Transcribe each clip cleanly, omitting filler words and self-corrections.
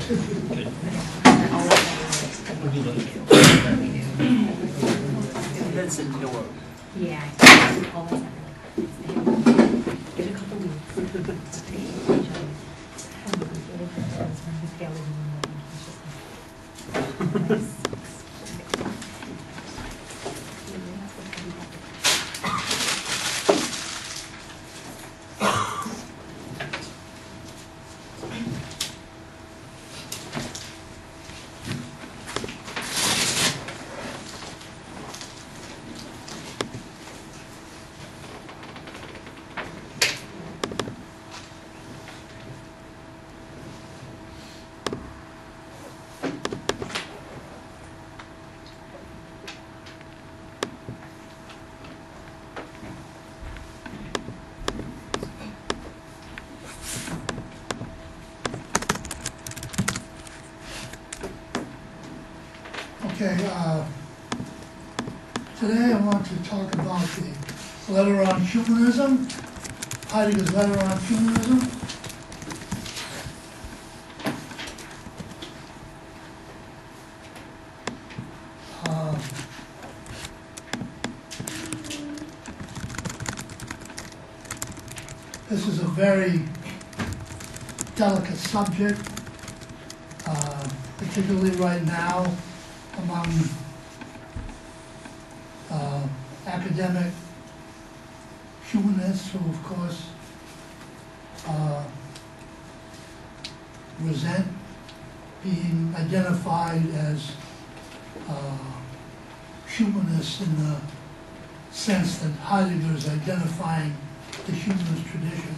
That's a door. Yeah. Always have get a couple Okay, today I want to talk about the letter on humanism, Heidegger's letter on humanism. This is a very delicate subject, particularly right now among academic humanists who, of course, resent being identified as humanists in the sense that Heidegger is identifying the humanist tradition.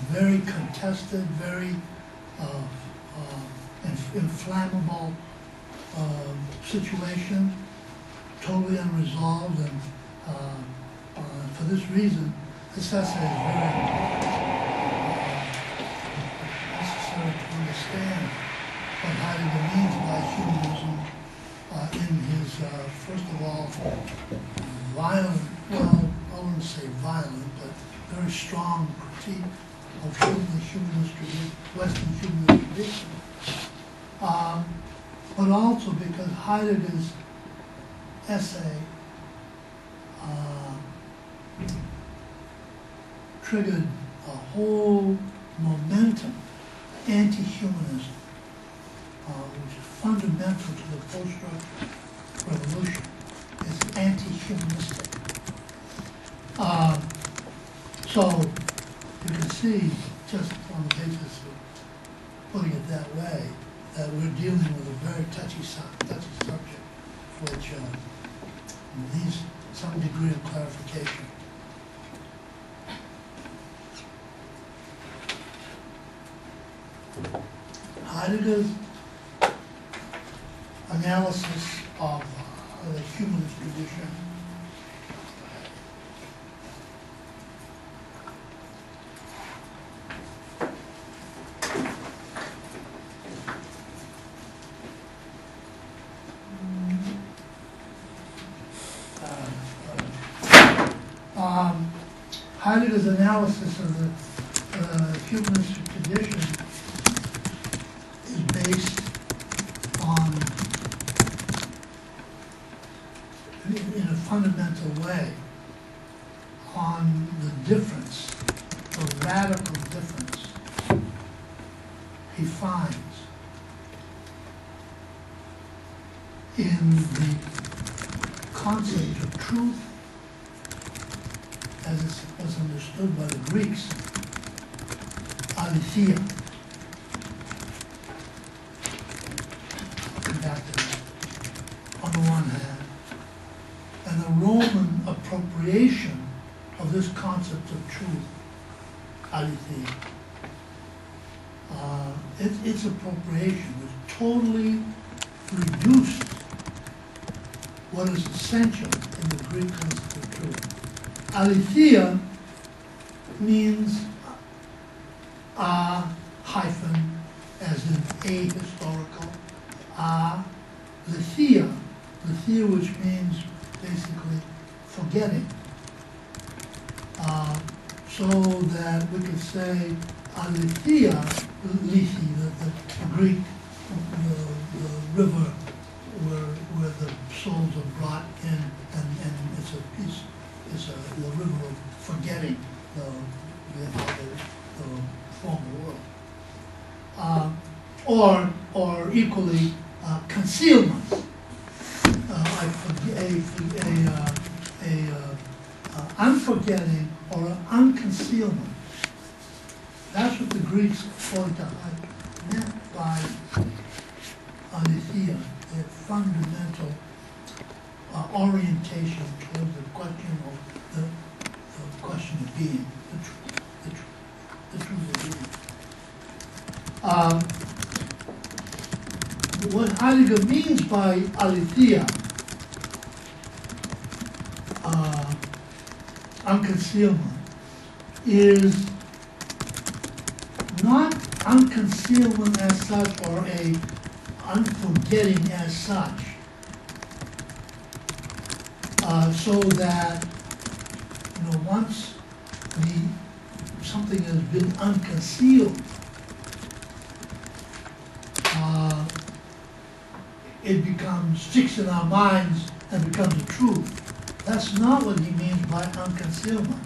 Very contested, very inflammable situation, totally unresolved, and for this reason, this essay is very necessary to understand what Heidegger means by humanism in his, first of all, violent, well, I wouldn't say violent, but very strong critique of the humanist tradition, Western humanist tradition. But also because Heidegger's essay triggered a whole momentum, anti-humanism, which is fundamental to the post-structure revolution. It's anti-humanistic. So you can see, just on the basis of putting it that way, that we're dealing with a very touchy subject, which needs some degree of clarification. Heidegger's analysis of the humanist tradition Heidegger's analysis of the humanist tradition is based on, in a fundamental way, on the difference, the radical difference he finds in the concept of truth as it was understood by the Greeks, aletheia. I'll come back to that. On the one hand, and the Roman appropriation of this concept of truth, aletheia. Its appropriation was totally reduced what is essential in the Greek concept of truth. Aletheia means hyphen, as in ahistorical, lethea, which means basically forgetting. So that we could say aletheia Lethe, the Greek, the river where the souls are brought in, and it's the river of forgetting the former world. Or equally, concealment. Unforgetting or an unconcealment. That's what the Greeks meant by aletheia, their fundamental orientation towards the question of being, the truth of being. What Heidegger means by aletheia, unconcealment, is not unconcealment as such or a unforgetting as such, so that once something has been unconcealed, it sticks in our minds and becomes a truth. That's not what he means by unconcealment.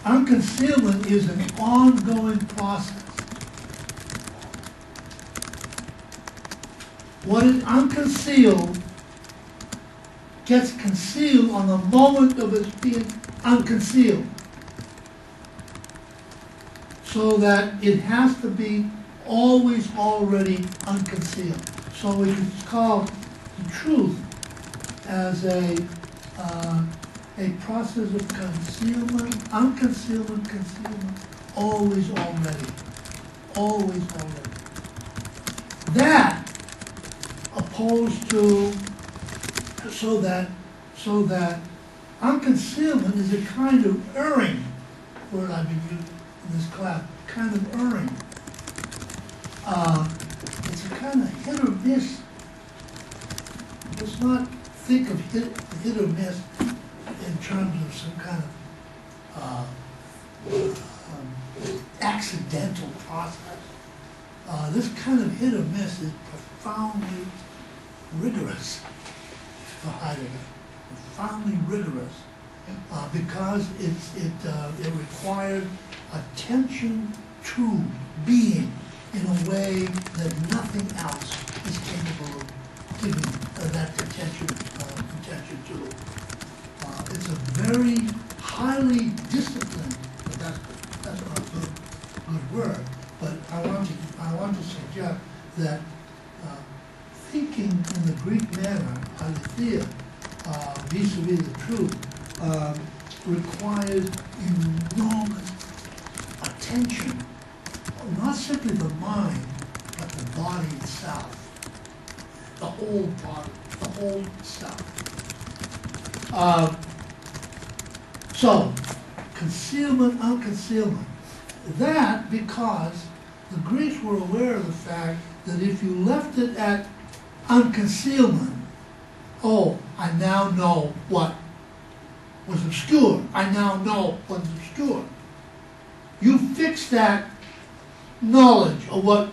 Unconcealment is an ongoing process. What is unconcealed gets concealed on the moment of its being unconcealed, so that it has to be always already unconcealed. So it's called the truth as a process of concealment, unconcealment, concealment, always already. Always already. That opposed to so that unconcealment is a kind of erring, word I've been using in this class, kind of erring. It's a kind of hit or miss. Let's not think of hit or miss in terms of some kind of accidental process. This kind of hit or miss is profoundly rigorous for Heidegger, profoundly rigorous, because it required attention to being in a way that nothing else is capable of giving that attention to. It's a very highly disciplined, but that's not a good word. But I want to suggest that thinking in the Greek manner, aletheia, vis-a-vis the truth, requires enormous attention, not simply the mind, but the body itself, the whole body, the whole self. So, concealment, unconcealment. That because the Greeks were aware of the fact that if you left it at unconcealment, I now know what was obscure. I now know what's obscure. You fix that knowledge of what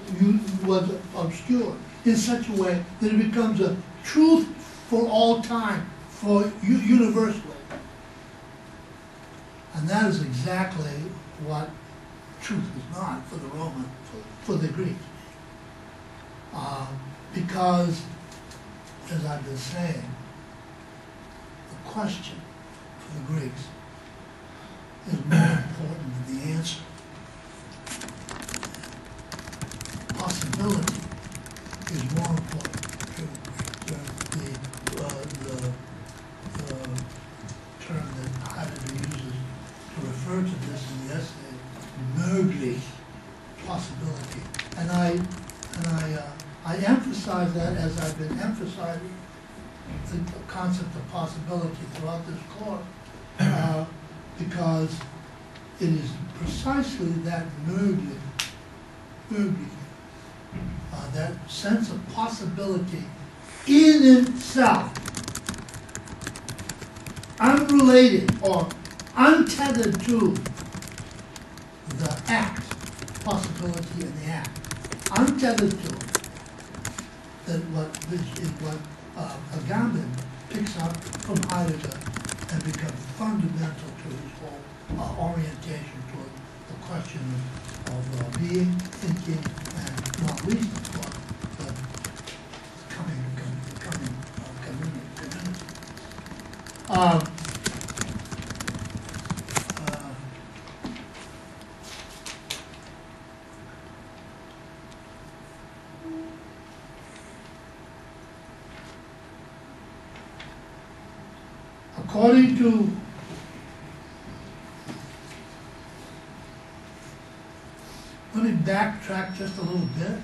was obscure in such a way that it becomes a truth for all time, for universally. And that is exactly what truth is not for the Roman, for the Greeks. Because, as I've been saying, the question for the Greeks is more important than the answer. Possibility is more important. The term that Heidegger uses to refer to this in the essay, möglich, possibility. And I emphasize that as I've been emphasizing the concept of possibility throughout this course, because it is precisely that möglich, that sense of possibility in itself, unrelated or untethered to the act possibility in the act. Untethered to it, that what Agamben picks up from Heidegger and becomes fundamental to his whole orientation toward the question of being, thinking, and not least of course, but becoming community. According to let me backtrack just a little bit.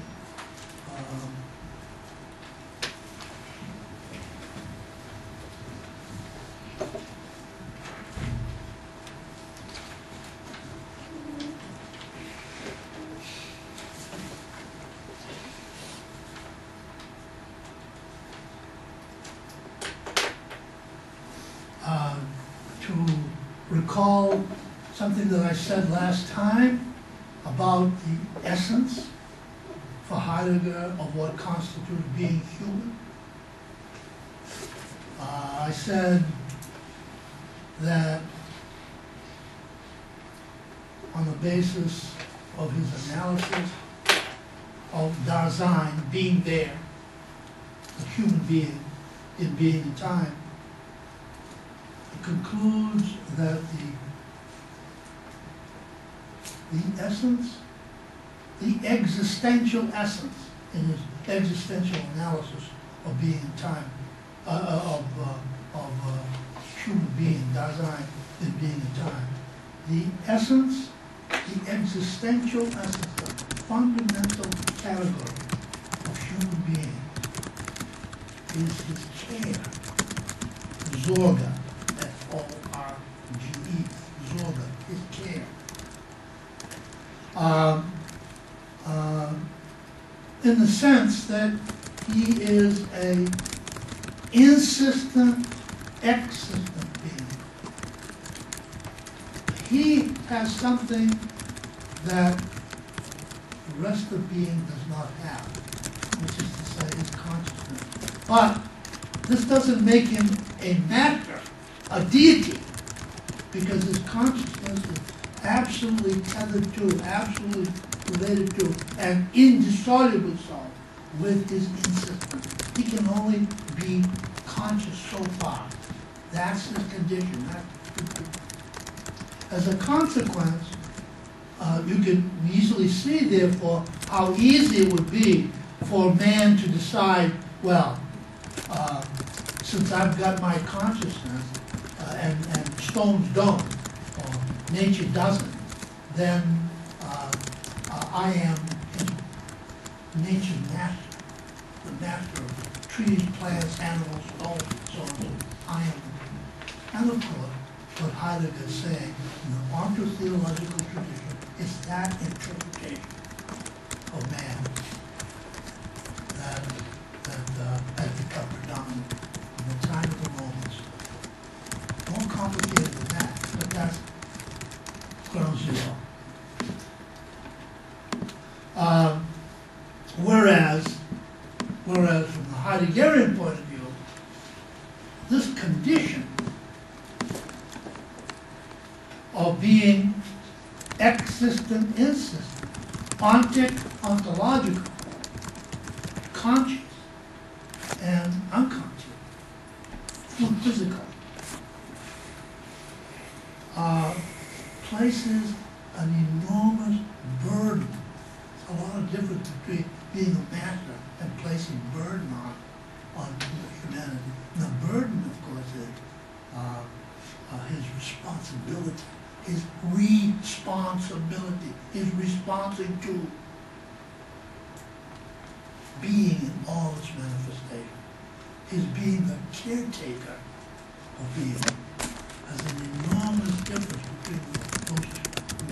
To recall something that I said last time about the essence for Heidegger of what constitutes being human. I said that on the basis of his analysis of Dasein, being there, the human being in being in time, concludes that the essence, the existential essence in his existential analysis of being in time, of human being, Dasein, in being in time, the essence, the existential essence, the fundamental category of human being is his care, Sorge. O-R-G-E, Sorge, his care. In the sense that he is a insistent, existent being. He has something that the rest of being does not have, which is to say his consciousness. But this doesn't make him a matter, a deity, because his consciousness is absolutely tethered to, absolutely related to, and indissolubly so with his insistence. He can only be conscious so far. That's his condition. As a consequence, you can easily see, therefore, how easy it would be for man to decide, well, since I've got my consciousness, and stones don't, or nature doesn't, then I am nature's master, the master of trees, plants, animals, stones, so on. I am. And of course, what Heidegger is saying in the ontotheological tradition is that interpretation of man that has become predominant in the time of the Romans. More complicated than that, but that's ground zero. Whereas from the Heideggerian point of view, this condition of being existent, insistent, ontic, ontological, conscious, and unconscious, physical, places an enormous burden. There's a lot of difference between being a master and placing burden on humanity. And the burden, of course, is his responsibility, his responsibility, his responding to being in all its manifestations, his being the caretaker of being. There's an enormous difference between those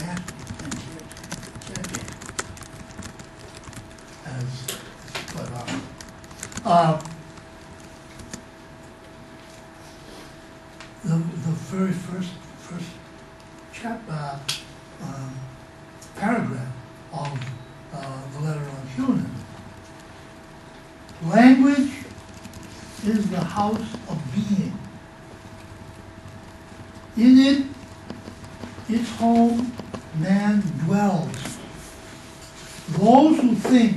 master and caretaker. As put up. The very first paragraph of the letter on humanism. Language is the house of being. In it, its home, man dwells. Those who think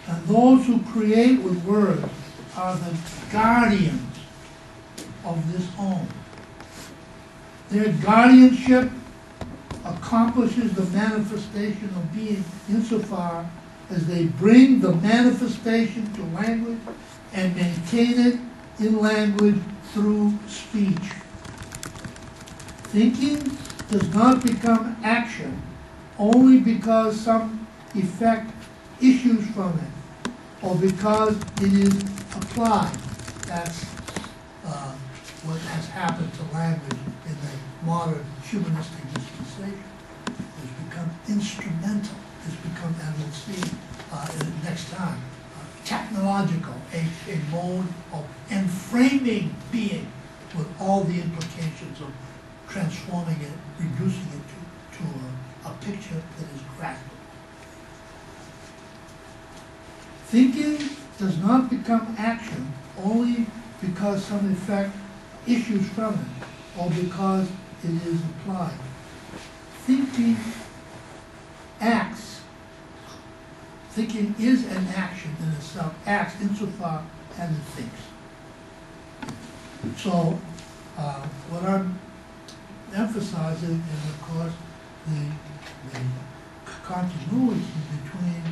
and those who create with words are the guardians of this home. Their guardianship accomplishes the manifestation of being insofar as they bring the manifestation to language and maintain it in language through speech. Thinking does not become action only because some effect issues from it or because it is applied. That's what has happened to language in the modern humanistic dispensation. It's become instrumental. It's become, as we'll see next time, technological, a mode of enframing being with all the implications of transforming it, reducing it to a picture that is graspable. Thinking does not become action only because some effect issues from it or because it is applied. Thinking acts. Thinking is an action in itself, acts insofar as it thinks. So, what I'm emphasizing is, of course, the continuity between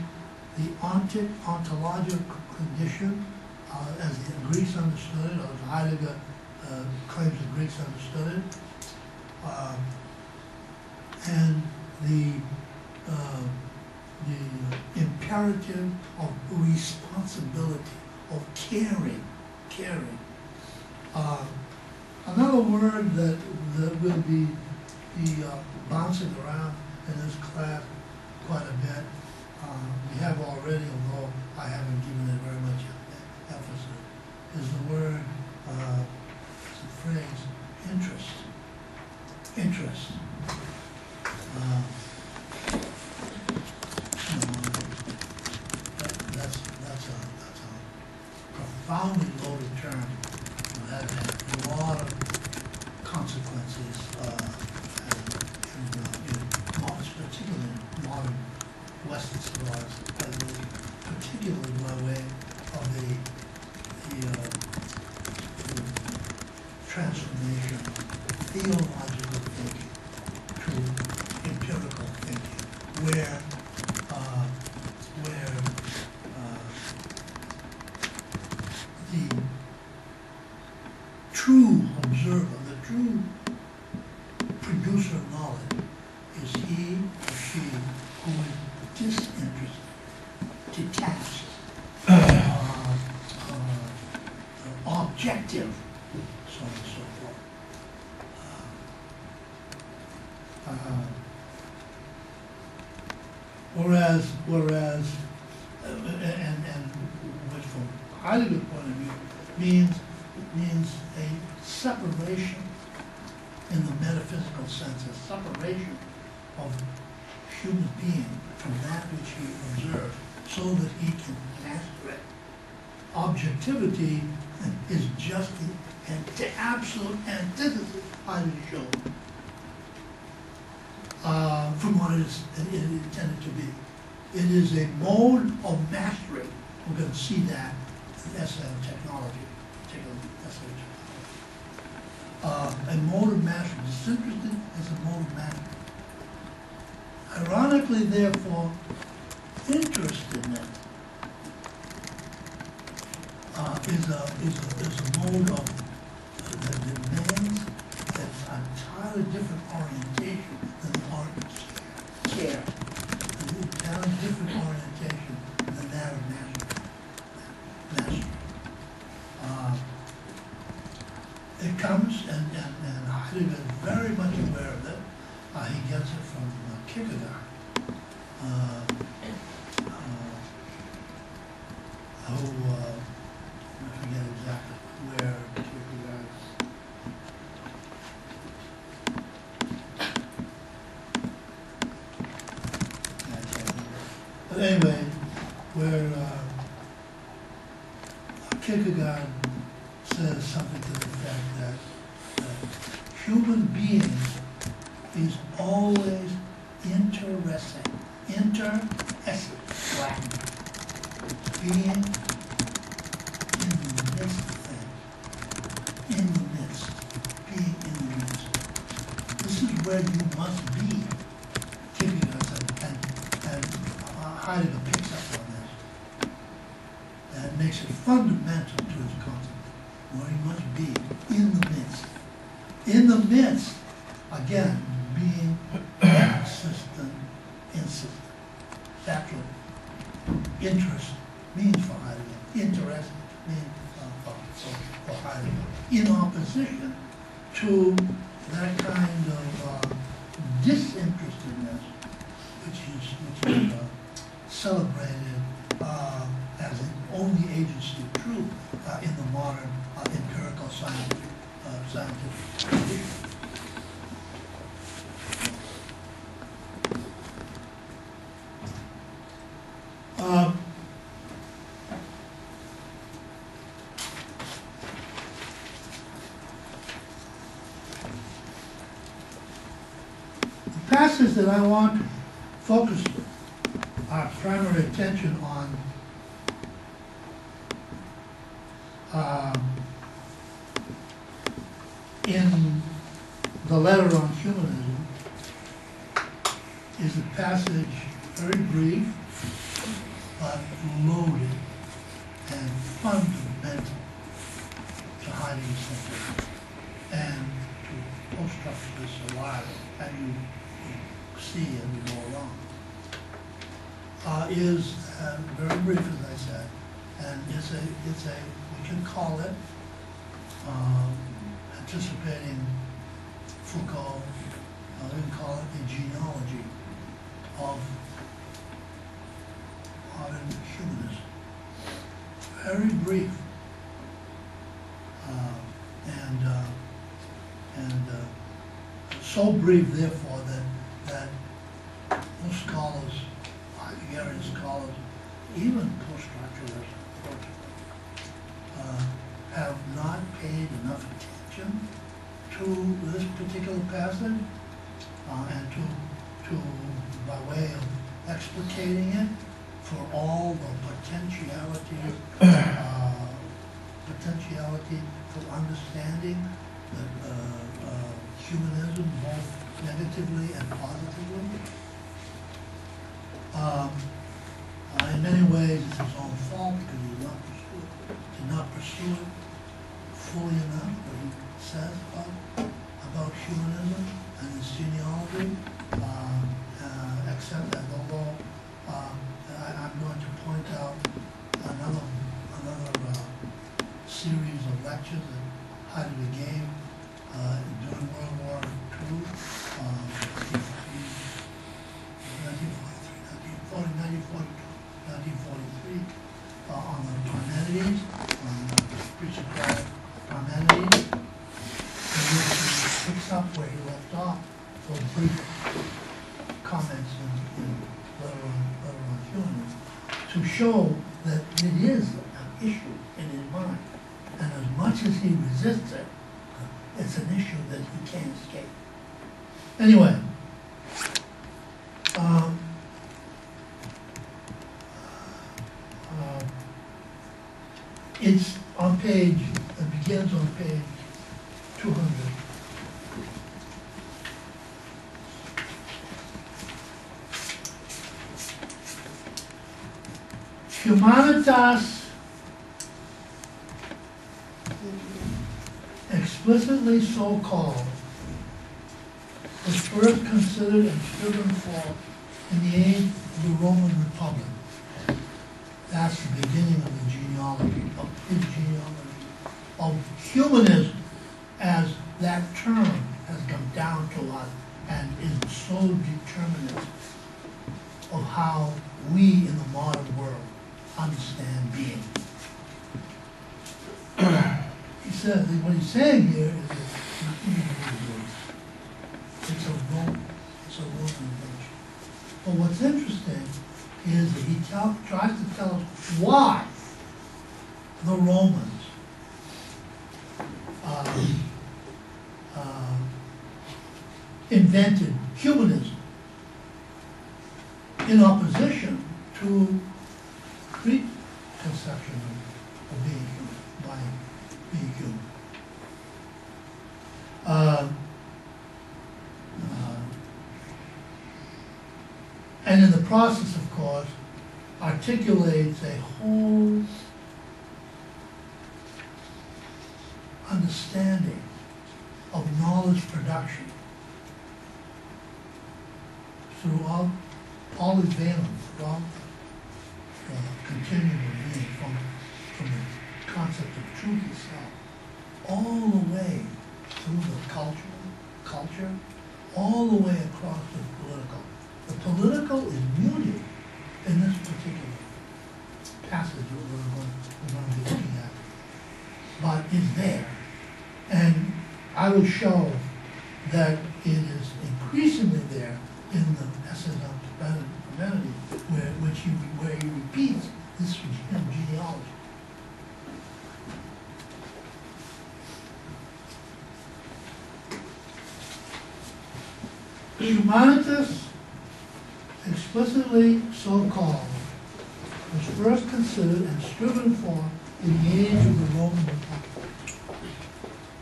the ontological condition, as the Greeks understood it, or as Heidegger claims the Greeks understood it, and the imperative of responsibility, of caring. Another word that will be bouncing around in this class quite a bit, we have already, although I haven't given it very much emphasis, is the word, it's the phrase, interest. Interest. That's a profoundly loaded term that has a lot of consequences, particularly in modern Western civilization, particularly by way of the transformation of theological thinking to empirical thinking, where the true observer, the true producer of knowledge is he or she who is disinterested, detached, objective, so on and so forth. Whereas, and which from Heidegger's point of view means a separation in the metaphysical sense, a separation of human being from that which he observes so that he can master it. Objectivity is just the absolute antithesis Heidegger showed from what it is intended to be. It is a mode of mastery. We're going to see that in the essay on technology, particularly essay on technology. A mode of mastery. Disinterested is a mode of mastery. Ironically, therefore, interestedness is a mode of that demands an entirely different orientation than the art of care. An entirely different orientation than that of mastery. It comes, and Heidegger is very much aware of it. He gets it from Kierkegaard. I forget exactly where Kierkegaard anyway, where Kierkegaard says something to the effect that human being is always interesting. Interesting. Being in the midst of things. In the midst. Being in the midst. This is where you must be. Kierkegaard said, and Heidegger picks up on this. And makes it fundamental to his concept, where he must be in the midst. In the midst, again, being insistent. That's what interest means for Heidegger. Interest means for Heidegger. In opposition to that kind of disinterestedness, which is celebrated as the only agency of truth in the modern empirical scientific tradition. The passage that I want to focus our primary attention on in the letter on humanism is a passage very brief but loaded and fundamental to Heidegger's thinking and to post-structuralist arrival, and you see as we go along. Is very brief, as I said, and it's a we can call it anticipating Foucault. We can call it a genealogy of modern humanism. Very brief, and so brief, therefore, that most scholars, Hegelian scholars, even post-structuralists, have not paid enough attention to this particular passage, and to by way of explicating it for all the potentiality for understanding humanism, both negatively and positively. In many ways, it's his own fault because he did not pursue it fully enough. What he says about humanism and its genealogy, except that although I'm going to point out another series of lectures that Heidegger gave during World War II, 1943, on the Parmenides, on the presupposed Parmenides, in which he picks up where he left off, so brief comments in letter on humanism, to show that it is an issue in his mind, and as much as he resists it, it's an issue that he can't escape. Anyway, it's on page, it begins on page 200. Humanitas, explicitly so called, was first considered and striven for in the age of the Roman Republic. That's the beginning of the genealogy, of his genealogy, of humanism, as that term has come down to us and is so determinate of how we in the modern world understand being. He says, what he's saying here is that nothing to do with it's a Roman invention. But what's interesting is that he tries to tell us why the Romans invented humanism in opposition to Greek conception of being human, by being human. And in the process, of course, articulates a whole understanding of knowledge production throughout polyvalent, throughout the continuum of being, from the concept of truth itself, all the way through the culture, all the way across to the political. The political is muted in this particular passage that we're going to be looking at, but is there. And I will show that it is increasingly there in the Essence on Humanity, where he repeats this genealogy. Humanitas, explicitly so called, was first considered and striven for in the age of the Roman Republic.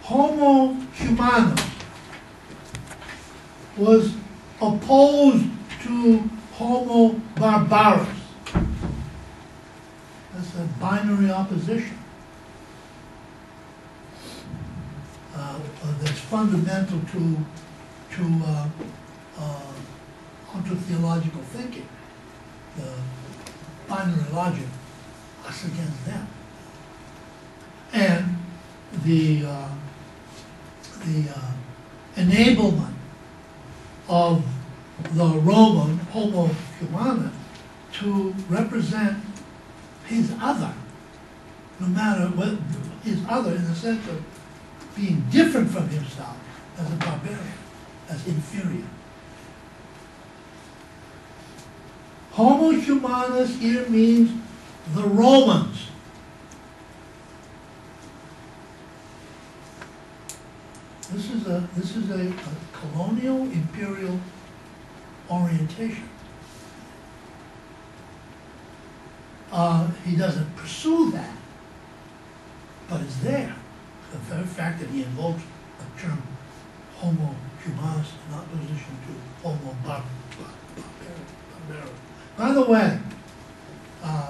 Homo humanus was opposed to Homo barbarus. That's a binary opposition that's fundamental to ontotheological thinking, the binary logic, us against them. And the enablement of the Roman Homo humanus to represent his other, no matter what his other, in the sense of being different from himself as a barbarian, as inferior. Homo humanus here means the Romans. This is a colonial imperial orientation. He doesn't pursue that, but it's there. The very fact that he invokes the term Homo humanus in opposition to Homo barbarus. By the way,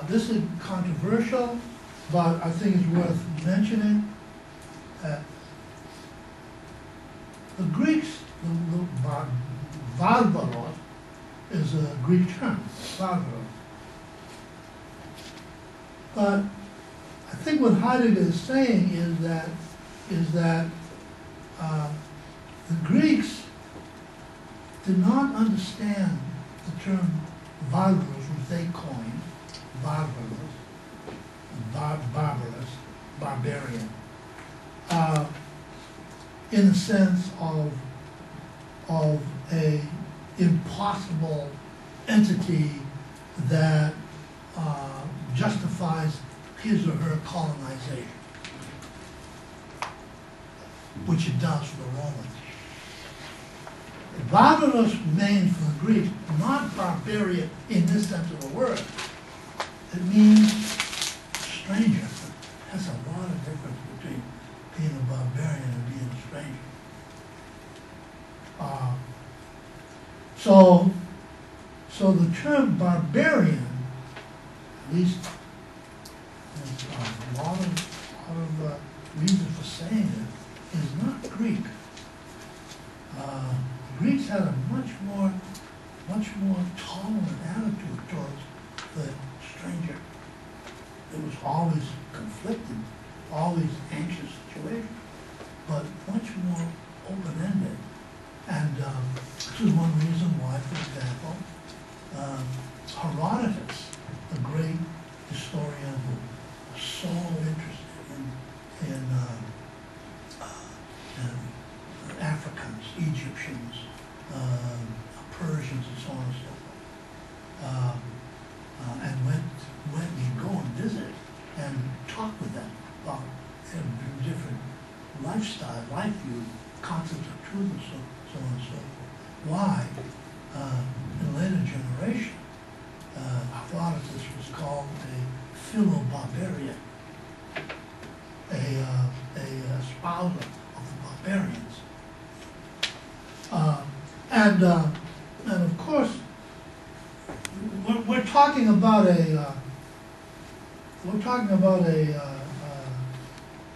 this is controversial, but I think it's worth mentioning that the Greeks, the barbaros is a Greek term, barbaros. But I think what Heidegger is saying is that the Greeks did not understand the term barbarous, which they coined, barbarous, barbarian, in the sense of a impossible entity that justifies his or her colonization, which it does for the Romans. Barbarous remains for the Greeks not barbarian in this sense of the word. It means stranger. That's a lot of difference between being a barbarian and being a stranger. So the term barbarian, at least there's a lot of reason for saying it, is not Greek. Greeks had a much more tolerant attitude towards the stranger. It was always conflicted, always anxious situation, but much more open-ended. And this is one reason why, for example, Herodotus, the great historian who was so interested in Africans, Egyptians, Persians, and so on and so forth, truth, and so on and so forth. Why, in a later generation, Herodotus was called a philo-barbarian, a spouser of the barbarians. And of course, we're talking about a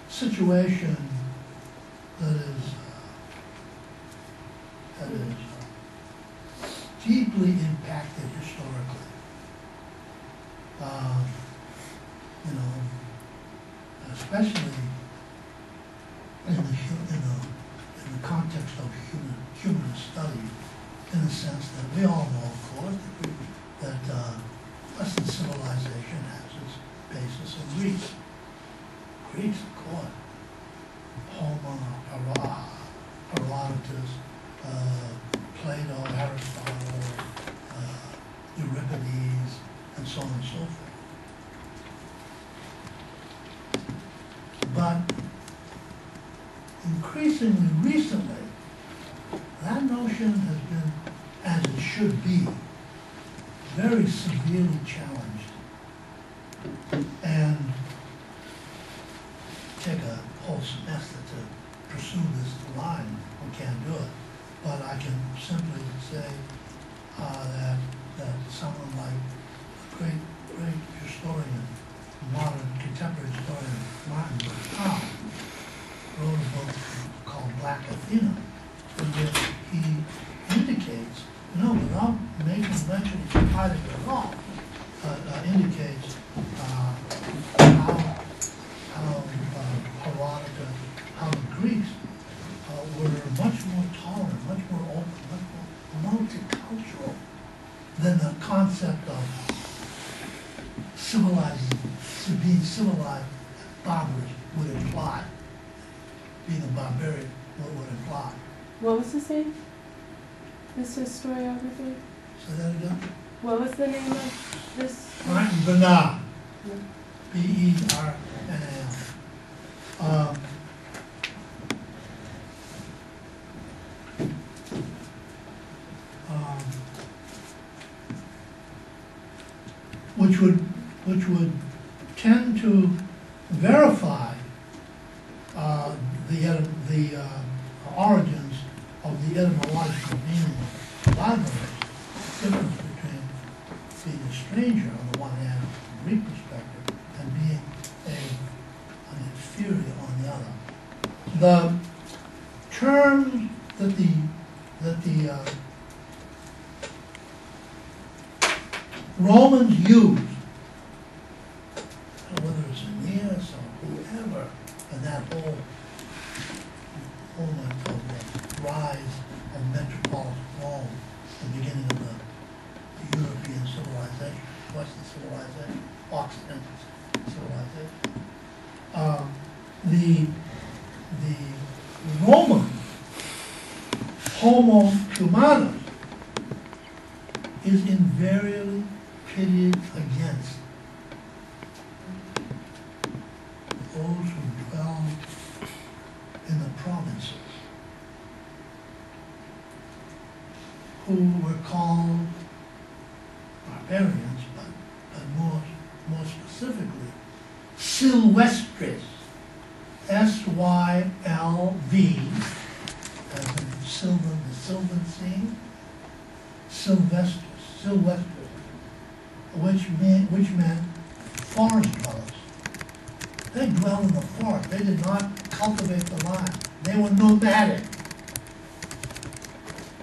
situation that is deeply impacted historically. You know, especially in the context of human study, in the sense that we all know, of course, that Western civilization has its basis in Greece. Greece, of course. Homer, Herodotus, Plato, Aristotle, Euripides, and so on and so forth. But increasingly recently, that notion has been, as it should be, very severely challenged. And take a whole semester to pursue this line, we can't do it. But I can simply say that someone like a great historian, modern contemporary historian, Martin Bernard, wrote a book called Black Athena, in which he indicates, without making mention of Heidegger at all, indicates how Herodotus, how the Greeks were much more tolerant, much more open, much more multicultural than the concept of being civilized barbarous would imply. Being a barbarian would imply. What was his name? This historiography? Say that again? What was the name of this? Martin Bernard. Yeah. B-E-R-N-A-R. Which would tend to verify the origins of the etymological meaning of barbarism, the difference between being a stranger on the one hand, from Greek perspective, and being an inferior on the other. The terms that the Romans used, whether it's Aeneas or whoever, and that whole moment of the rise of metropolitan Rome, the beginning of the European civilization, Western civilization, Occidental civilization. The Roman Homo Humanus is invariably pitted against those who dwell in the provinces, who were called barbarians, but more specifically, Sylvestres, S-Y-L-V, as in Sylvan, the Sylvan scene, Sylvestres, which meant forest dwellers. They dwelled in the forest. They did not cultivate the land. They were nomadic.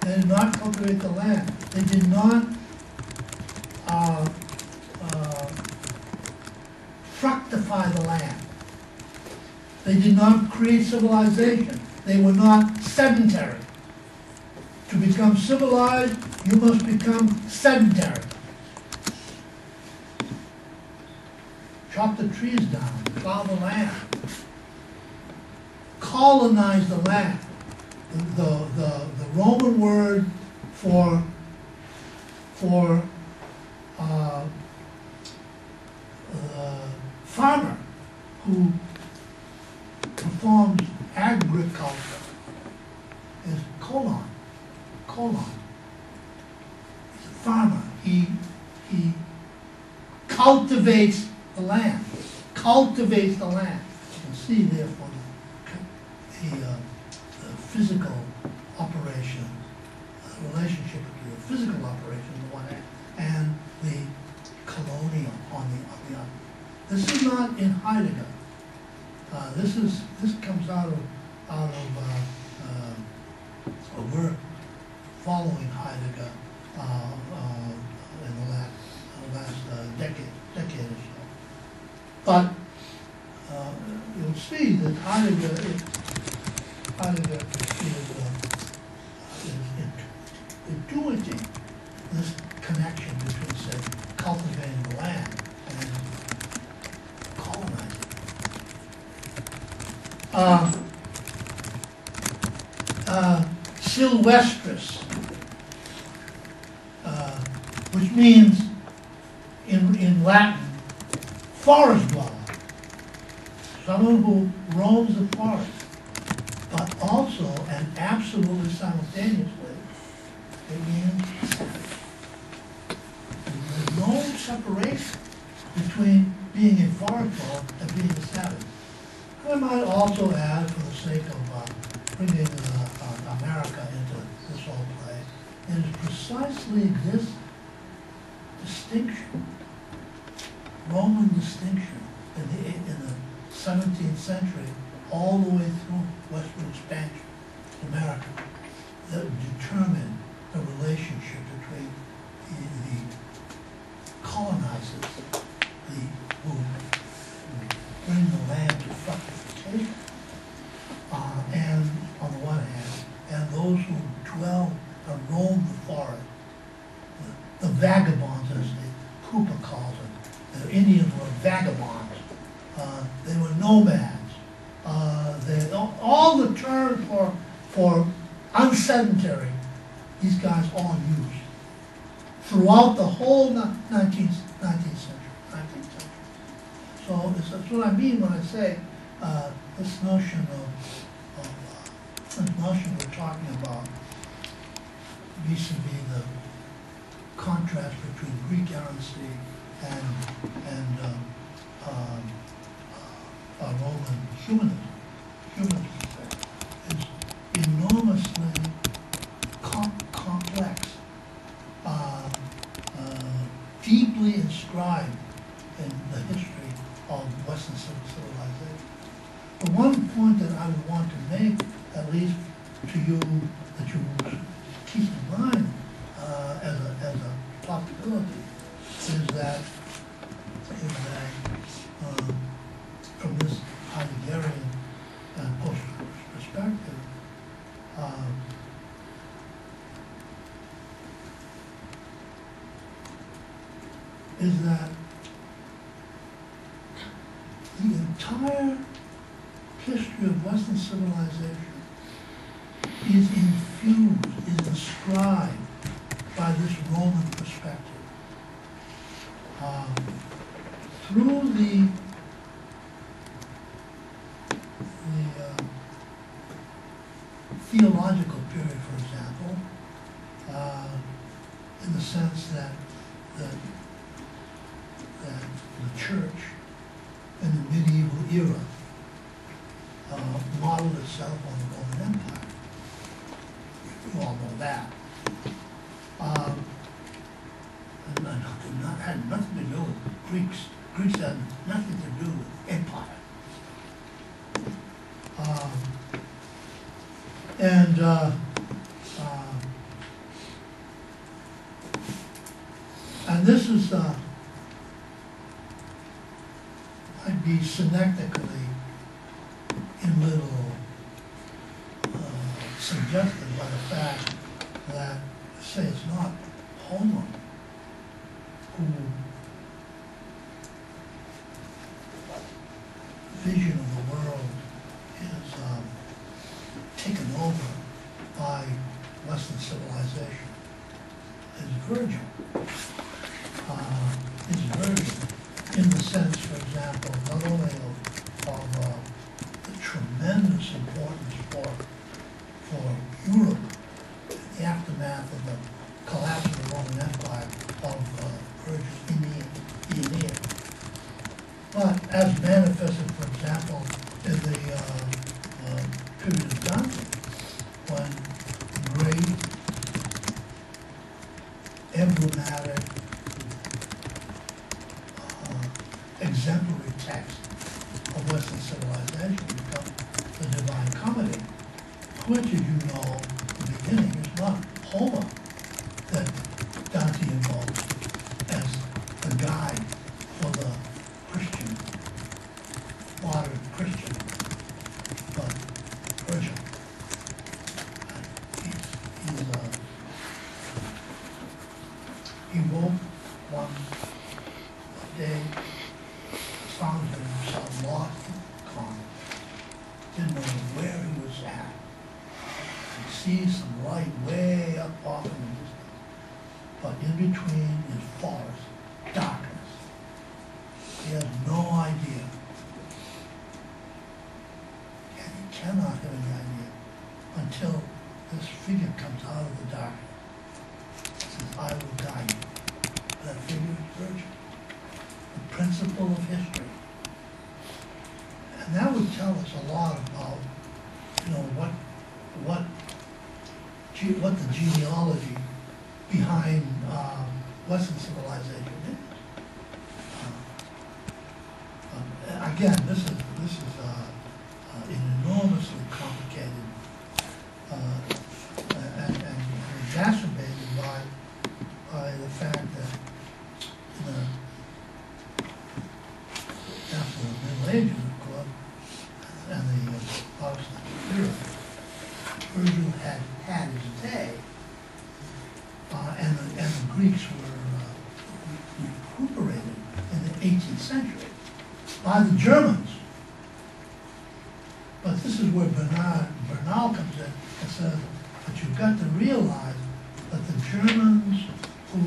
They did not cultivate the land. They did not fructify the land. They did not create civilization. They were not sedentary. To become civilized, you must become sedentary. Chop the trees down, plow the land, colonize the land. The Roman word for farmer who performs agriculture is colon. He's a farmer. He cultivates the land. Cultivates the land. You can see therefore the physical operation, the relationship between the physical operation on the one hand and the colonial on the other. This is not in Heidegger. This comes out of a work following Heidegger in the last decade or so. But you'll see that Heidegger is intuiting this connection between, say, cultivating the land and colonizing. Silvestris, which means in Latin, forest dweller, someone who roams the forest, but also and absolutely simultaneously, it means savage. There's no separation between being a forest dweller and being a savage. I might also add, for the sake of bringing America into this whole play, it is precisely this distinction, Roman distinction in the 17th century, all the way through westward expansion of America, that determined the relationship between the colonizers, who bring the land to fructification, and on the one hand, and those who dwell and roam the forest, the vagabonds, as the Cooper calls them. The Indians were vagabonds. They were nomads. All the terms for unsedentary, these guys all used throughout the whole 19th century. So that's what I mean when I say this notion we're talking about vis-a-vis the contrast between Greek errancy and Roman humanism is enormously complex, deeply inscribed in the history of Western civilization. The one point that I would want to make, at least to you, that you keep in mind as a possibility, is that from this Heideggerian perspective, is that the entire history of Western civilization is infused, is inscribed by this Roman perspective. Through the theological period, for example, in the sense that the church in the medieval era modeled itself on the Roman Empire. You all know that. And had nothing to do with Greeks. Greeks had nothing to do with empire. And this is might be synectically in little suggested by the fact that, say, it's not Homer who vision of the world is taken over by Western civilization. It's Virgil. It's Virgil in the sense, for example, not only of the tremendous importance for Europe of the collapse of the Roman Empire of Virgil Aeneid. But as manifested, for example, in the period of Dante, when great, emblematic, exemplary text of Western civilization become the Divine Comedy, which, as you know, in the beginning is not Homer that Dante invokes as the guide for the Christian, modern Christian, but Virgil. He woke one day, found himself lost in the comet, didn't know where he was at. He sees some light way up off in the distance, but in between is forest, darkness. He has no idea. And he cannot have any idea until this figure comes out of the darkness. He says, I will guide you. That figure is Virgil, the principle of history. And that would tell us a lot about, you know, what the genealogy behind Western civilization is. Again, this is an enormously complicated and exacerbated by the fact that in the after the Middle Ages, of course, and the Protestant era, Virgil had his day, and the Greeks were recuperated in the 18th century by the Germans. But this is where Bernal comes in and says that you've got to realize that the Germans who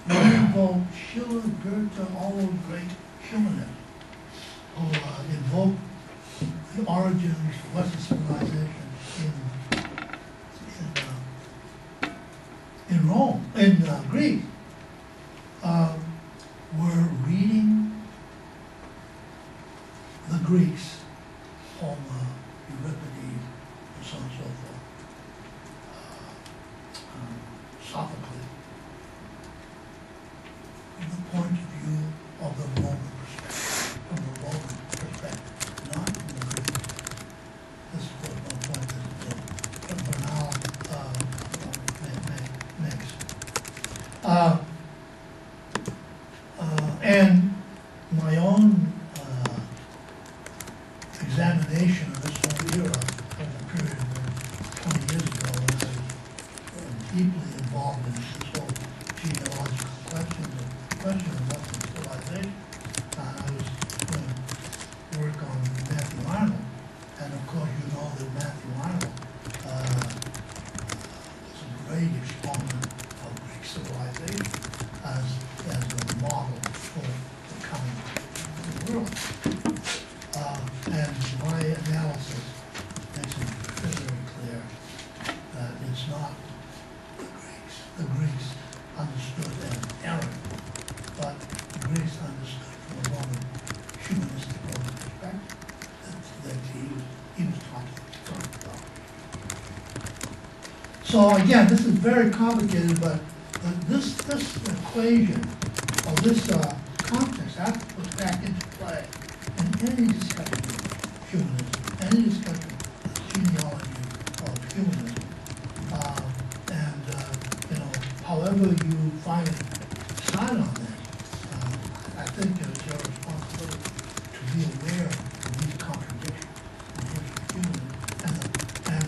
invoke Schiller, Goethe, all those great humanists, who invoke the origins of Western civilization in Rome, in Greece, were reading the Greeks, Homer, Euripides, and so on and so forth, Sophocles, from the point of view of the Roman perspective, not from the Greek. This is what one point that Bernal makes. And my own examination of this whole era of the period of 20 years ago, when I was deeply involved in this whole genealogical question of Western civilization. I was doing work on Matthew Arnold, and of course you know that Matthew Arnold is a great exponent of Greek civilization as a model for the coming world. And my analysis makes it very clear that it's not the Greeks. The Greeks understood as error, but the Greeks understood from a Roman, humanistic Roman perspective that he was talking about. So again, this is very complicated, but this equation, or this context, has to put back into play in any discussion of humanism, any discussion of genealogy of humanism. However you finally decide on this, I think it's your responsibility to be aware of these contradictions in terms of humanism. And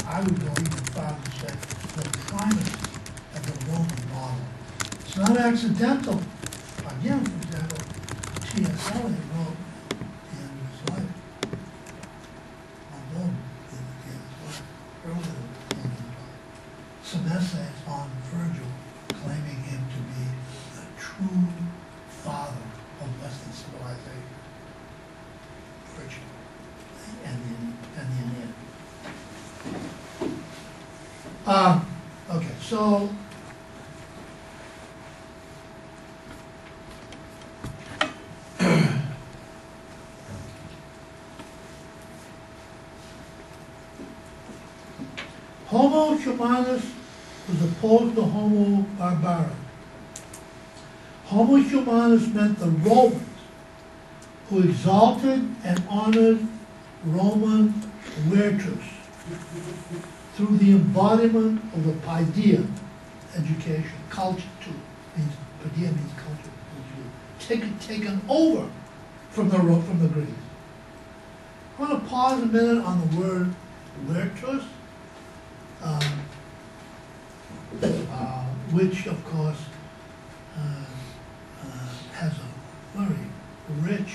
I would go even farther to say the primacy of the Roman model. It's not accidental. Again, for example, T.S. Eliot wrote at the end of his life, earlier than the end of his life, some essays on Virgil, claiming him to be the true father of Western civilization. Virgil and the Aeneid. Okay, So, Homo humanus was opposed to Homo barbarus. Homo humanus meant the Romans who exalted and honored Roman virtus through the embodiment of the paideia, education, culture too, means paideia means culture, taken over from the Greeks. I want to pause a minute on the word virtus, which of course has a very rich,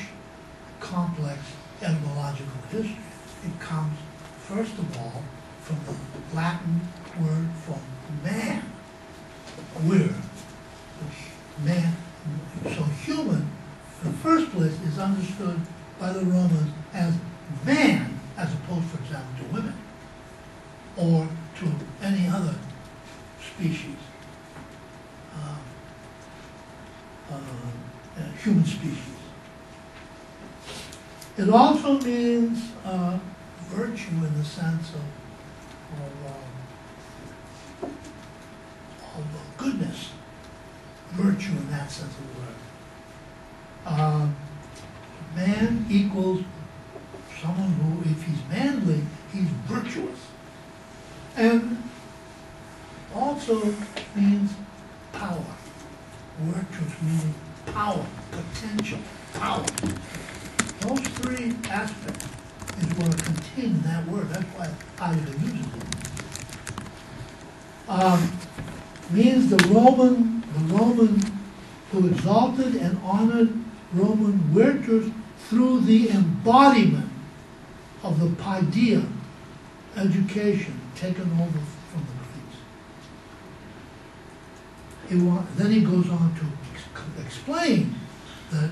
complex etymological history. It comes, first of all, from the Latin word for man, vir, which man, so human, in the first place, is understood by the Romans as man, as opposed, for example, to women, or to any other species, human species. It also means virtue in the sense of goodness, virtue in that sense of the word. Man equals someone who, if he's manly, he's virtuous. And also means power. Virtuous meaning power, potential, power. Those three aspects is what are contained in that word. That's why Heidegger uses it. Means the Roman who exalted and honored Roman virtues through the embodiment of the paideia, education, taken over from the Greeks. Then he goes on to explain that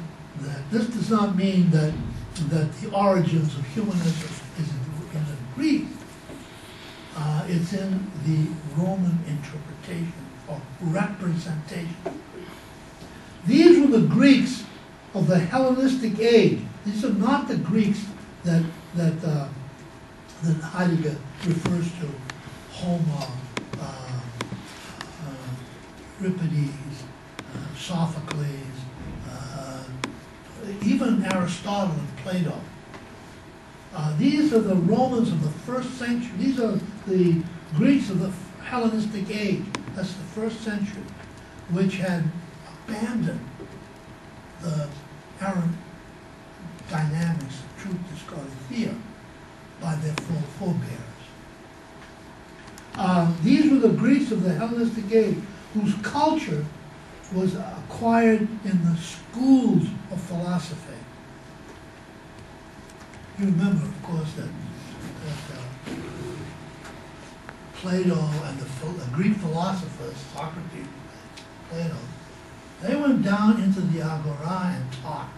this does not mean that the origins of humanism is in Greek. It's in the Roman interpretation or representation. These were the Greeks of the Hellenistic age. These are not the Greeks that Heidegger refers to, Homer, Euripides, Sophocles, even Aristotle and Plato. These are the Romans of the first century. These are the Greeks of the Hellenistic age. That's the first century, which had abandoned the errant dynamics of truth, discovery, fear by their forebears. These were the Greeks of the Hellenistic age, whose culture was acquired in the schools of philosophy. You remember, of course, that Plato and the Greek philosophers, Socrates, Plato, they went down into the agora and taught.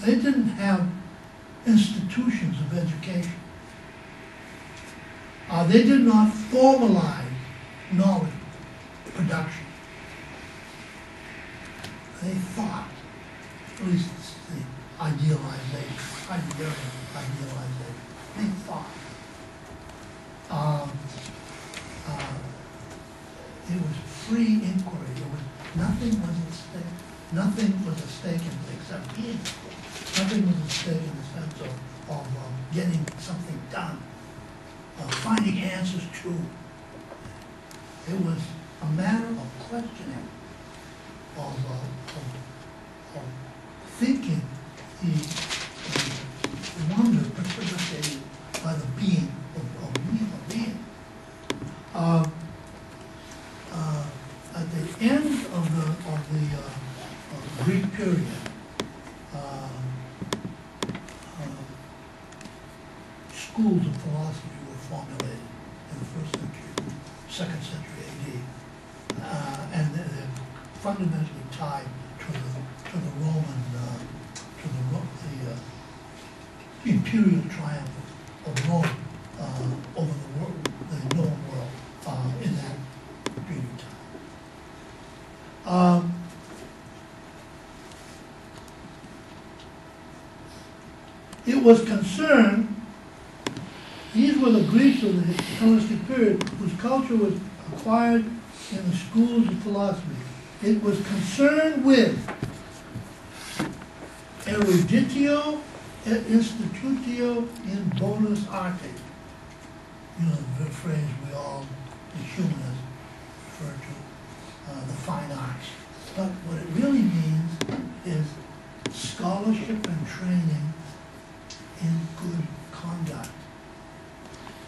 They didn't have institutions of education. They did not formalize knowledge production. They thought, at least it's the idealization, they thought. It was free inquiry. Nothing was at stake. Nothing was at stake except being. Nothing was at stake in the sense of getting something done, finding answers to. It was a matter of questioning, of thinking, the wonder precipitated by the being of being. At the end of the Greek period, schools of philosophy were formulated in the first century, second century AD, and they're fundamentally tied to the Roman, the imperial triumph of Rome over the known world It was concerned, these were the Greeks of the Hellenistic period, whose culture was acquired in the schools of philosophy. It was concerned with eruditio et institutio in bonus arte. You know, the phrase we all, the humanists, refer to, the fine arts. But what it really means is scholarship and training in good conduct.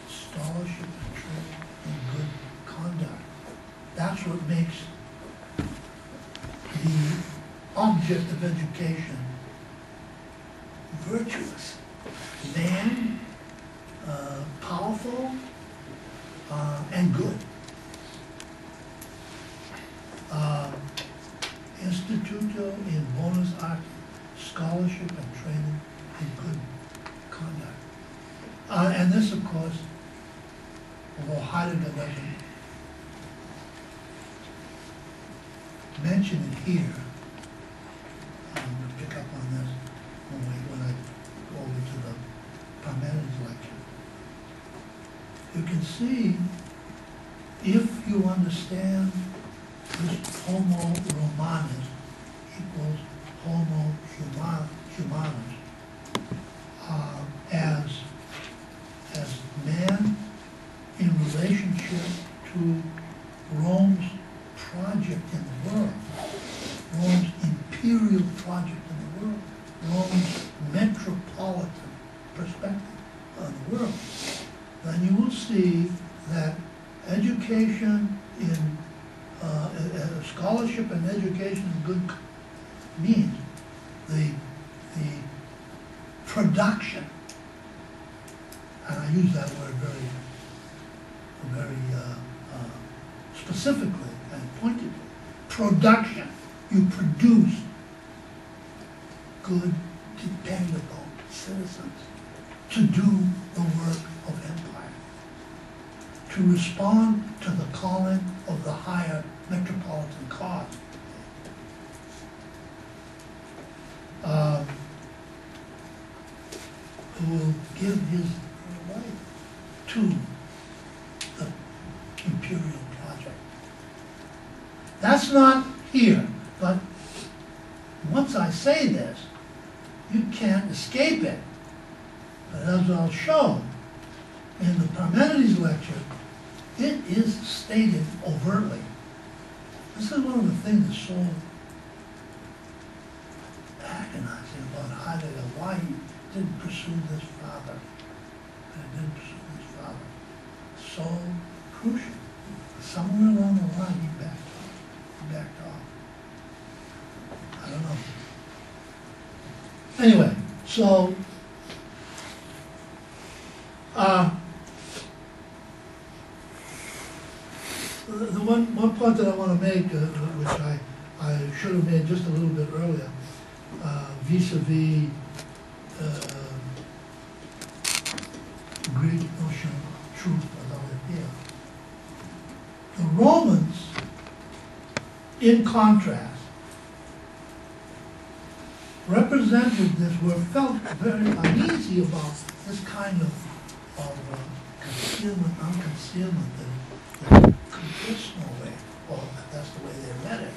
Scholarship and training in good conduct. That's what makes the object of education virtuous. Man, powerful, and good. Instituto in bonus arte, scholarship and training in good conduct. And this, of course, although Heidegger doesn't mention it here, I'm going to pick up on this when I go over to the Parmenides lecture. You can see, if you understand this homo romanus equals homo humanus, as man in relationship to Rome's project in the world, Rome's imperial project in the world, Rome's metropolitan perspective on the world, then you will see that education in scholarship and education in good means the production, and I use that word very specifically and pointedly, production. You produce good, dependable citizens to do the work of empire, to respond to the calling of the higher metropolitan cause. Who will give his life to the imperial project. That's not here, but once I say this, you can't escape it. But as I'll show in the Parmenides lecture, it is stated overtly. This is one of the things that's so agonizing about Heidegger, why he didn't pursue this farther. And didn't pursue this farther. So crucial. Somewhere along the line he backed off. I don't know. Anyway, so the one point that I want to make, which I should have made just a little bit earlier, vis-a-vis Greek notion of truth without idea. The Romans, in contrast, represented this, felt very uneasy about this kind of concealment, unconcealment that gets nowhere, or that's the way they read it,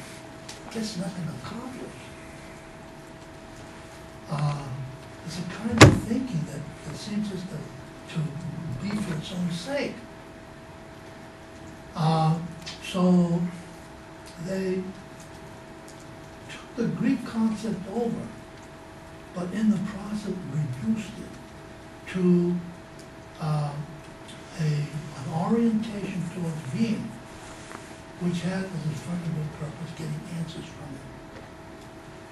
gets nothing accomplished. It's a kind of thinking that seems just to be for its own sake. So they took the Greek concept over, but in the process reduced it to an orientation towards being, which had as its fundamental purpose getting answers from it.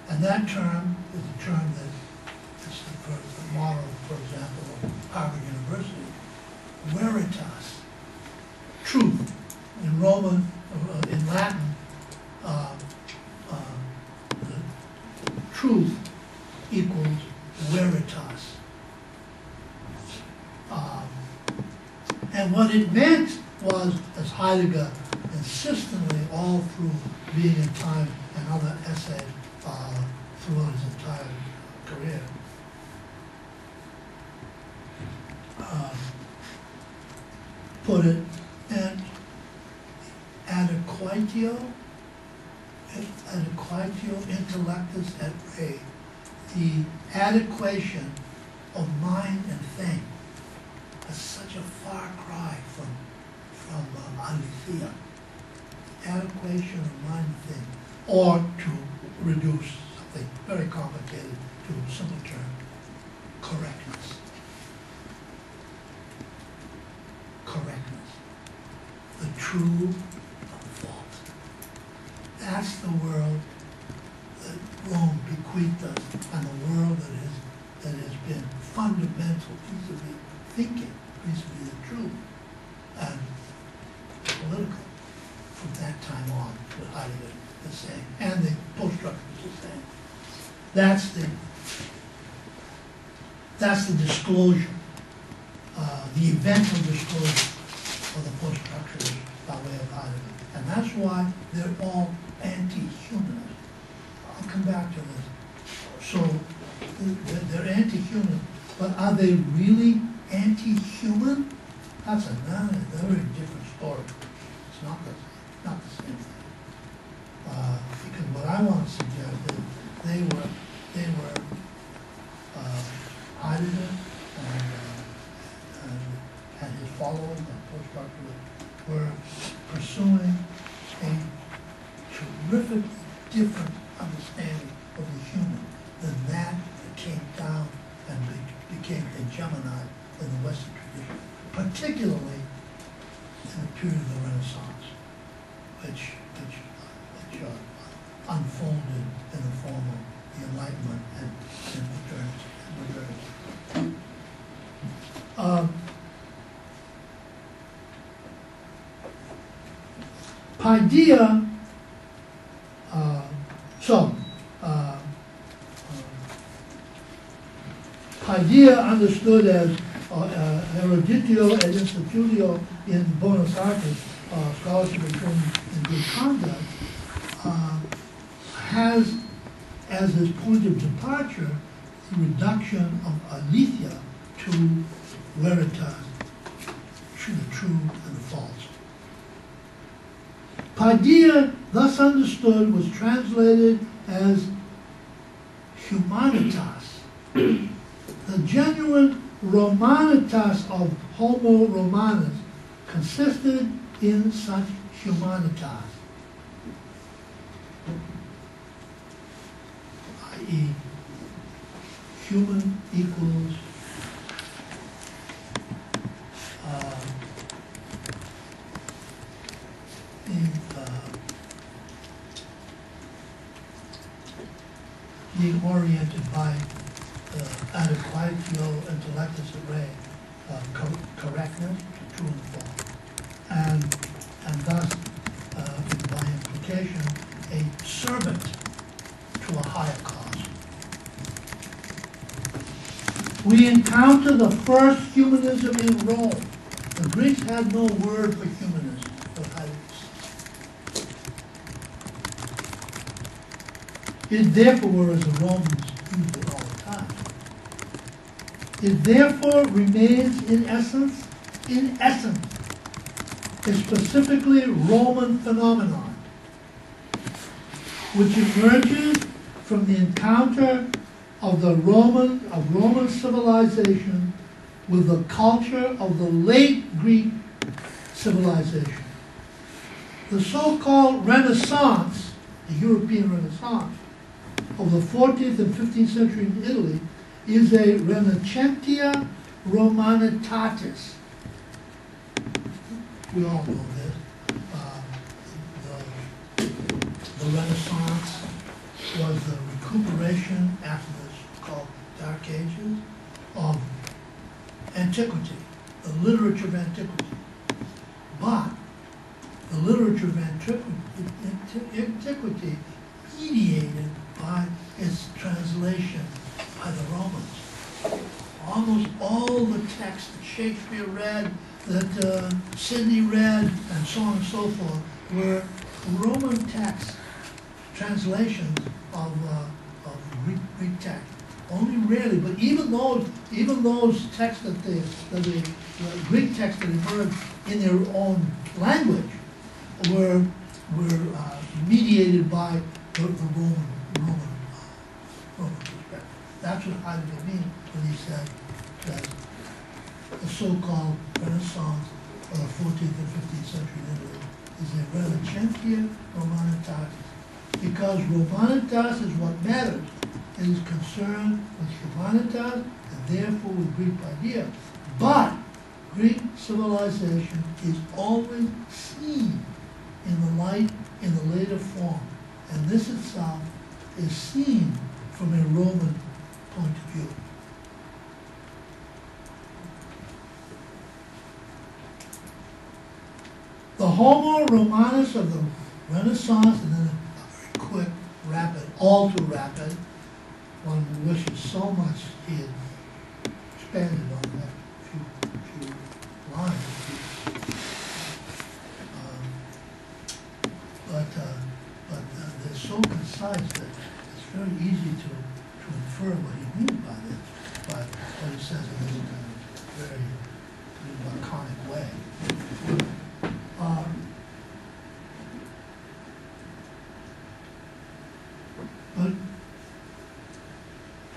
And that term is a term that is the model, for example, of Harvard University, veritas, truth. In Roman, in Latin, the truth equals veritas. And what it meant was, as Heidegger consistently all through Being in Time and other essays throughout his entire career. Put it, and adequatio intellectus et re, the adequation of mind and thing. That's such a far cry from aletheia. Adequation of mind and thing, or to reduce something very complicated to a simple term, correctness. Correctness. The true from the false. That's the world that Rome bequeathed us, and the world that has been fundamental vis-a-vis thinking, vis-a-vis the truth, and political from that time on, what Heidegger is saying, and the post-structuralists are saying. That's the disclosure, the eventual disclosure of the post-structuralists by way of Heidegger. And that's why they're all anti-humanist. I'll come back to this. So they're anti-human, but are they really anti-human? That's another very different story. It's not the same thing. Because what I want to suggest is they were Heidegger and his followers, the post-structuralists, were pursuing a terrifically different understanding of the human than that came down and became hegemonized in the Western tradition, particularly in the period of the Renaissance, which unfolded in the form of the Enlightenment and modernity. Paideia, Paideia understood as eruditio et institutio in bonus artis, scholarship and training in good conduct, has as his point of departure the reduction of aletheia to veritas, to the true and the false. Paideia, thus understood, was translated as humanitas. The genuine romanitas of Homo Romanus consisted in such humanitas, i.e., human equals being oriented by adequatio intellectus re, correctness, true and false, and thus, by implication, a servant to a higher cause. We encounter the first humanism in Rome. The Greeks had no word for humanism, for Heidegger. It therefore, whereas the Romans used it all the time, it therefore remains in essence, a specifically Roman phenomenon, which emerges from the encounter of Roman civilization with the culture of the late Greek civilization. The so-called Renaissance, the European Renaissance, of the 14th and 15th century in Italy is a Renascentia Romanitatis. We all know this. The Renaissance was the recuperation after this called Dark Ages of antiquity, the literature of antiquity. But the literature of antiquity mediated by its translation by the Romans. Almost all the texts that Shakespeare read, that Sidney read and so on and so forth were Roman text translations of Greek text. Only rarely, but even those texts the Greek texts that emerged in their own language were mediated by the Roman perspective. That's what Heidegger means when he said that the so-called Renaissance of the 14th and 15th century in Italy is a relichentia Romanitatis. Because Romanitas is what matters. It is concerned with humanitas and therefore with Greek ideas. But Greek civilization is always seen in the light in the later form. And this itself is seen from a Roman point of view. The Homo Romanus of the Renaissance, and then a very quick, rapid, all too rapid, one wishes so much he had expanded on that few lines. But they're so concise that it's very easy to infer what he means by this, by what he says in this kind of very laconic way.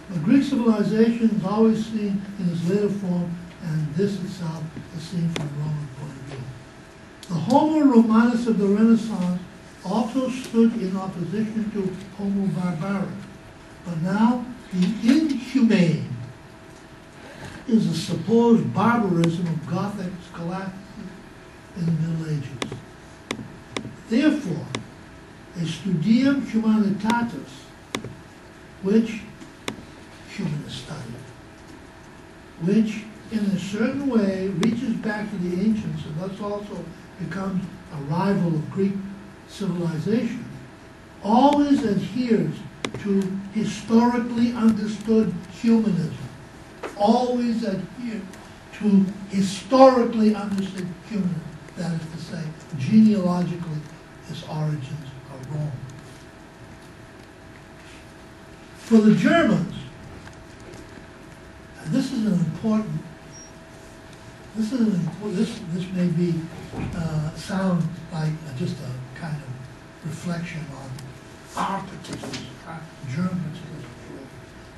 But Greek civilization is always seen in its later form, and this itself is seen from a Roman point of view. The Homo Romanus of the Renaissance also stood in opposition to Homo Barbarus, but now the inhumane is a supposed barbarism of Gothic scholasticism in the Middle Ages. Therefore, a studium humanitatis, which humanists study, which in a certain way reaches back to the ancients and thus also becomes a rival of Greek civilization, always adheres to historically understood humanism. Always adhere to historically understood humanism. That is to say, genealogically, its origins are Rome. For the Germans, and this may be sound like just a kind of reflection on our particulars, our German particulars,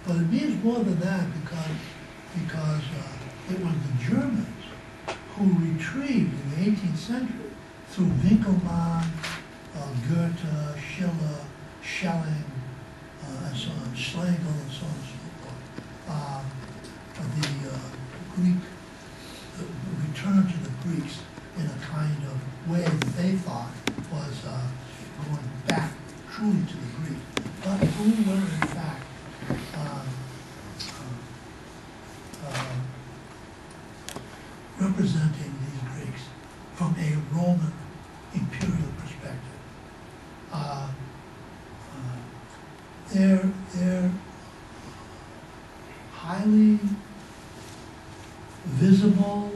but it means more than that because it was the Germans who retrieved in the 18th century through Winkelmann, Goethe, Schiller, Schelling, and so on, Schlegel, and so on and so forth, the return to the Greeks in a kind of way that they thought was going back truly to the Greeks, but who were in fact representing these Greeks from a Roman imperial perspective. They're highly visible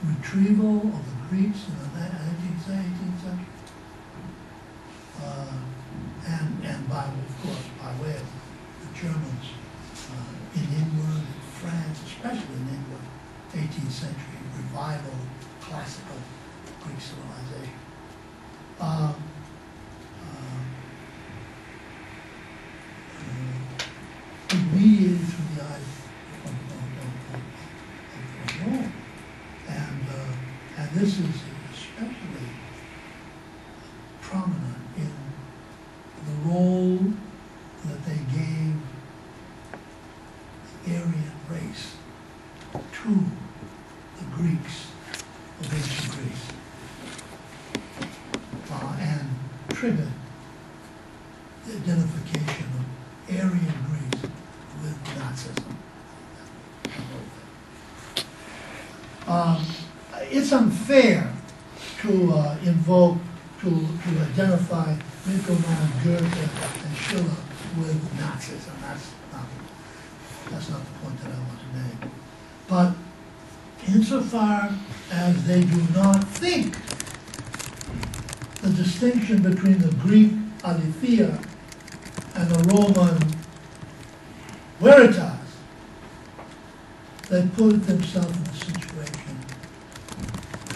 retrieval of the Greeks in the 18th century, and by, of course, by way of the Germans in England, France, especially in England, 18th century revival, classical Greek civilization. Mediated through the eyes of Rome. And this is especially prominent in the role that they gave the Aryan race to the Greeks of ancient Greece, and triggered the identification of Aryan Greece with Nazism. It's unfair to identify Winkelmann, Goethe, and Schiller with Nazism. That's not. That's not the point that I want to make. But insofar as they do not think the distinction between the Greek aletheia and the Roman veritas, they put themselves in a situation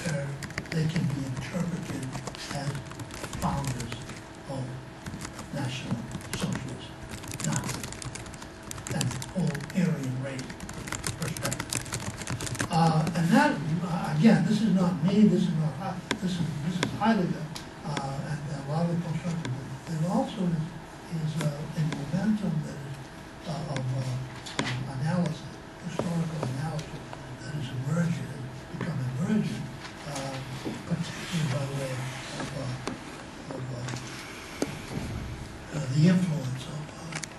where they can be interpreted as founders of National Socialist Nazis and the whole Aryan race perspective. And that, again, this is not me, this is not, this is Heidegger, and a lot of the constructive. It also is a momentum that is of analysis, historical analysis that is emerging, has become emergent, particularly by way of the influence of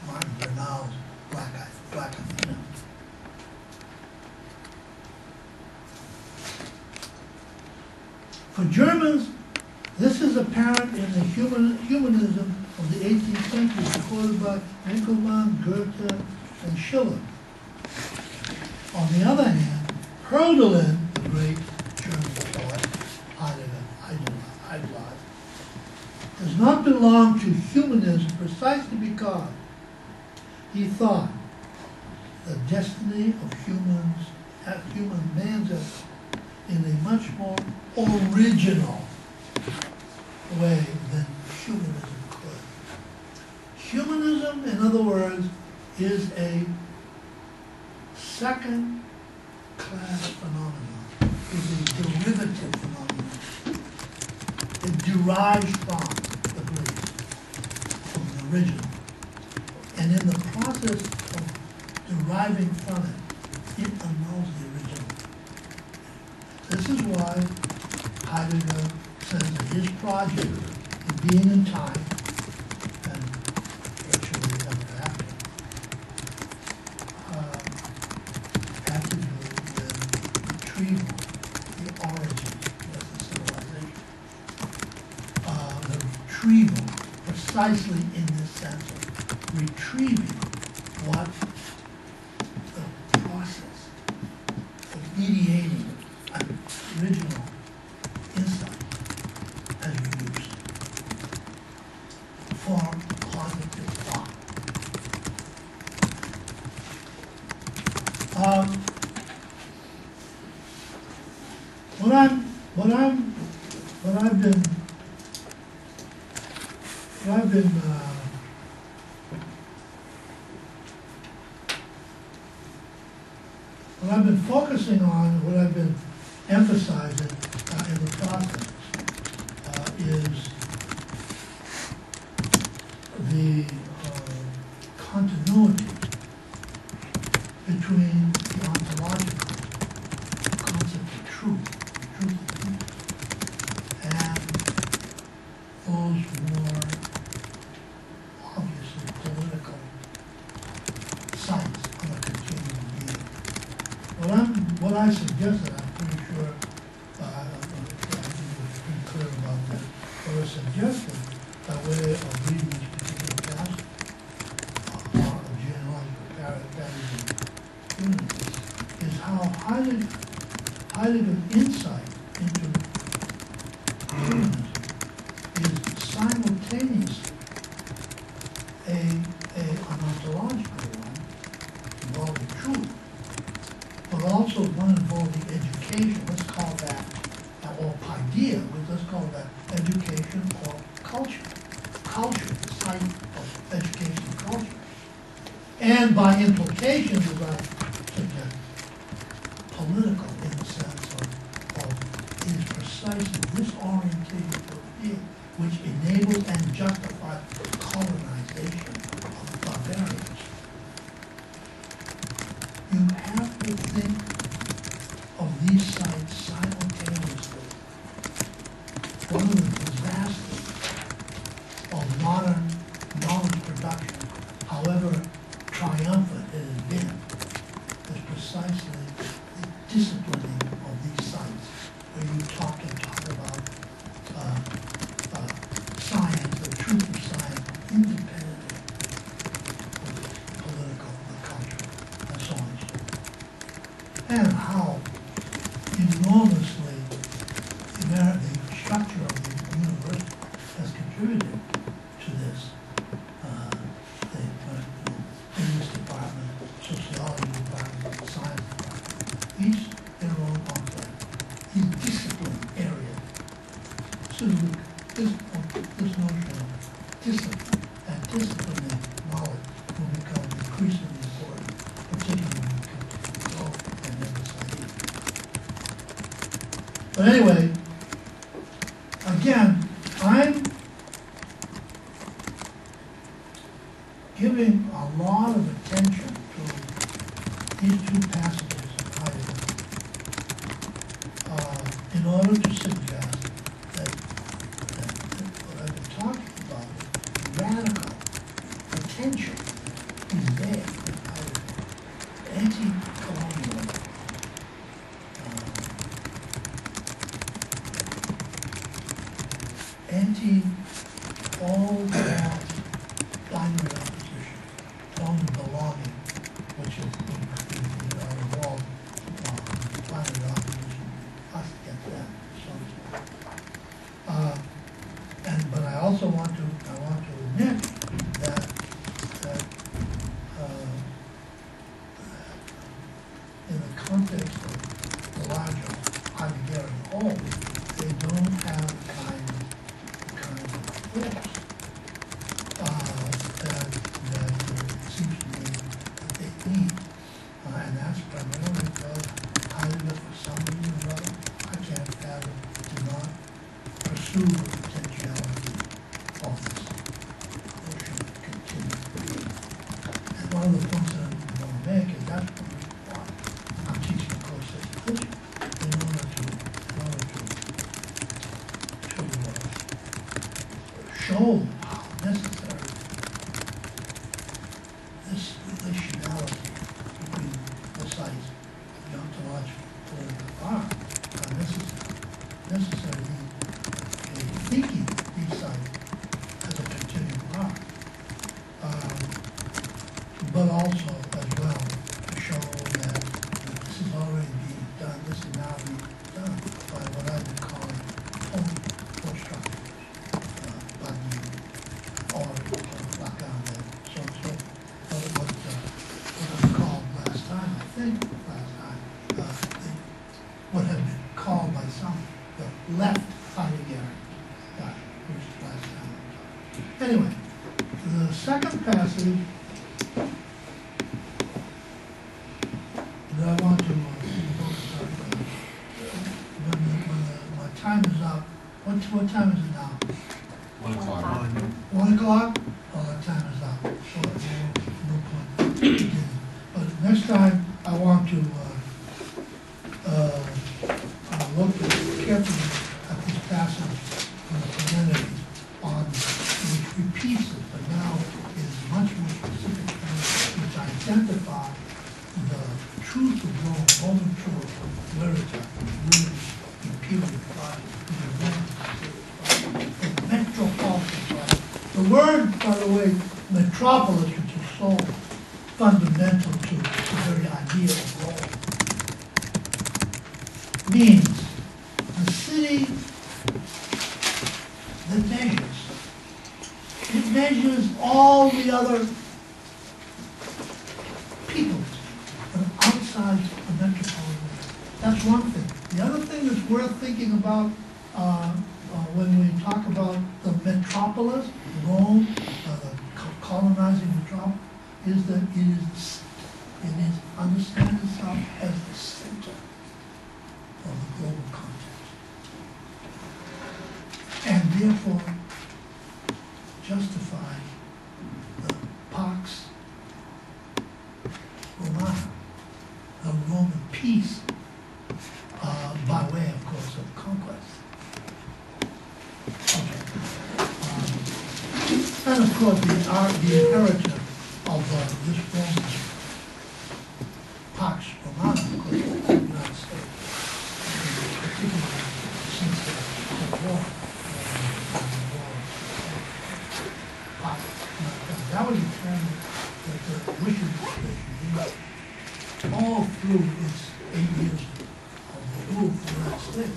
Martin Bernal's Black Athena. For Germans, this is apparent in the humanism of the 18th century, supported by Winkelmann, Goethe, and Schiller. On the other hand, Hölderlin, the great German poet, Heidegger, does not belong to humanism precisely because he thought the destiny of human man's effort in a much more original way than humanism could. Humanism, in other words, is a second-class phenomenon, is a derivative phenomenon. It derives from the Greek, from the original. And in the process of deriving from it, it annuls the original. This is why Heidegger says that his project in being in time, and virtually ever after, had to do with retrieval, the origins of the civilization. The retrieval, precisely in this sense of retrieving what the process of mediating an original insight has reduced for positive thought. What I've been focusing on, what I've been emphasizing in the process is the continuity between the ontological concept of truth of people, and those more obviously political sites of a continuum being. What I suggested, I'm pretty sure I was pretty clear about that. What I suggested by way of reading this particular passage of genealogical parodies is how Heidegger's insight into humanism is simultaneously an ontological one involving truth, but also one involving education. Let's call that, or paideia, let's call that education or culture. Culture, the site of education and culture. And by implication, as I suggest, political in the sense of it is precisely this orientation of being which enables and justifies colonization of the barbarians. You have to think of these sites simultaneously. One of the disasters of modern knowledge production, however triumphant it has been, is precisely the disciplining of these sites, where you talk about science, the truth of science, independently of the political, the cultural. to this notion of discipline, and disciplining knowledge will become increasingly important, particularly when we come to grow and then this idea. But anyway, again, I'm giving a lot of attention to these two passages of Heidegger in order to suggest that what I've been talking about, radical attention, is there in Heidegger. Anti-colonial, anti all that binary opposition, only belonging, which is involved binary opposition, us against them, so to speak. But I also want to admit that in the context of the larger Heideggerian whole, they don't have the kind of force that it seems to me that they need. And that's primarily because Heidegger, for some reason or other, I can't fathom, did not pursue the potentiality of this notion of continuity. And one of the points that I'm going to make is that's the reason why I'm teaching a course as a teacher, in order to show how necessary this relationality between the sites of the ontological political are, how necessary thinking these sites as a continuum are, but also as well to show that this is already being done, this is now being done by what I would call post-structuralism. Or Lacan and so on and so forth. What was called last time, I think, what had been called by some the left Heideggerian, which is last time. Anyway, the second passage that I want to focus on, when my time is up, what time is it now? 1 o'clock. 1 o'clock? Oh, that time is up. So no point beginning. But next time, I want to look carefully at this passage from the Parmenides on which repeats it, but now is much more specific terms which identify the truth of Rome, Roman truth, literature, really imperial pride, the metropolitan pride. The word, by the way, metropolis, which is so fundamental to the very idea of Rome, means the city that measures. It measures all the other peoples that are outside the metropolitan. That's one thing. The other thing that's worth thinking about when we talk about the metropolis, Rome, the colonizing metropolis, is that it is understands itself as the center of the global context, and therefore justify the Pax Romana, the Roman peace, by way, of course, of conquest. Okay. And of course, the inheritor of this Roman Pax Romana, of course, is the United States, particularly since the war. That was a term that the British administration used all through its 8 years of the rule of the United States.